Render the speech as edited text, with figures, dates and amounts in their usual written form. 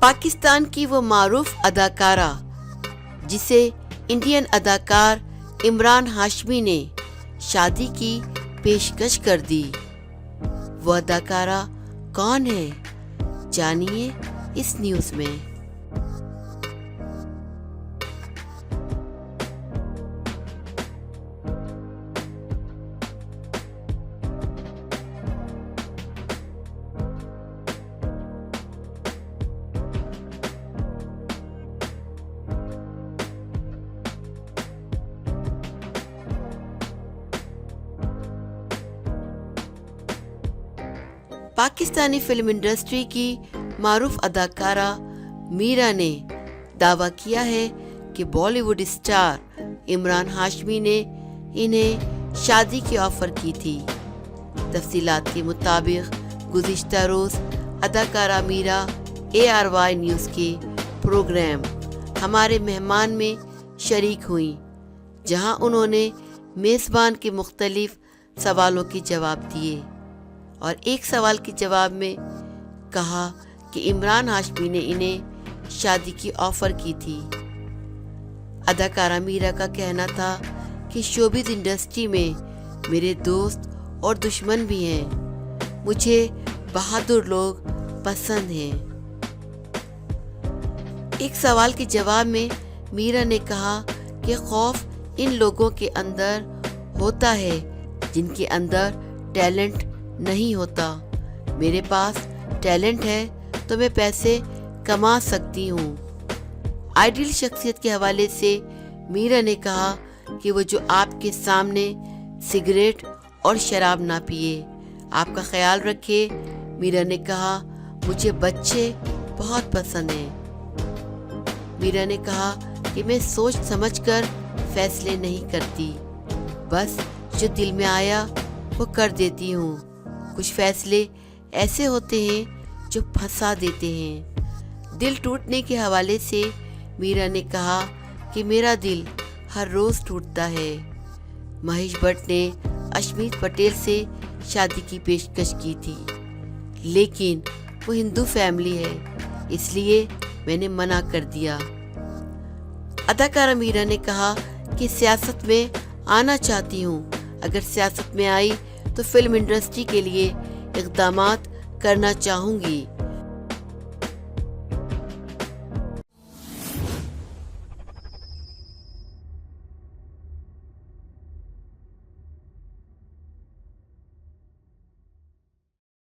پاکستان کی وہ معروف اداکارہ جسے انڈین اداکار عمران ہاشمی نے شادی کی پیشکش کر دی، وہ اداکارہ کون ہے؟ جانیے اس نیوز میں۔ پاکستانی فلم انڈسٹری کی معروف اداکارہ میرا نے دعویٰ کیا ہے کہ بالی ووڈ اسٹار عمران ہاشمی نے انہیں شادی کی آفر کی تھی۔ تفصیلات کے مطابق گزشتہ روز اداکارہ میرا ARY نیوز کے پروگرام ہمارے مہمان میں شریک ہوئیں، جہاں انہوں نے میزبان کے مختلف سوالوں کے جواب دیے، اور ایک سوال کے جواب میں کہا کہ عمران ہاشمی نے انہیں شادی کی آفر کی تھی۔ اداکارہ میرا کا کہنا تھا کہ شوبز انڈسٹری میں میرے دوست اور دشمن بھی ہیں، مجھے بہادر لوگ پسند ہیں۔ ایک سوال کے جواب میں میرا نے کہا کہ خوف ان لوگوں کے اندر ہوتا ہے جن کے اندر ٹیلنٹ نہیں ہوتا، میرے پاس ٹیلنٹ ہے تو میں پیسے کما سکتی ہوں۔ آئیڈیل شخصیت کے حوالے سے میرا نے کہا کہ وہ جو آپ کے سامنے سگریٹ اور شراب نہ پیے، آپ کا خیال رکھے۔ میرا نے کہا مجھے بچے بہت پسند ہیں۔ میرا نے کہا کہ میں سوچ سمجھ کر فیصلے نہیں کرتی، بس جو دل میں آیا وہ کر دیتی ہوں۔ کچھ فیصلے ایسے ہوتے ہیں جو پھنسا دیتے ہیں۔ دل ٹوٹنے کے حوالے سے میرا نے کہا کہ میرا دل ہر روز ٹوٹتا ہے۔ مہیش بھٹ نے اشمیت پٹیل سے شادی کی پیشکش کی تھی، لیکن وہ ہندو فیملی ہے، اس لیے میں نے منع کر دیا۔ اداکارہ میرا نے کہا کہ سیاست میں آنا چاہتی ہوں، اگر سیاست میں آئی تو فلم انڈسٹری کے لیے اقدامات کرنا چاہوں گی۔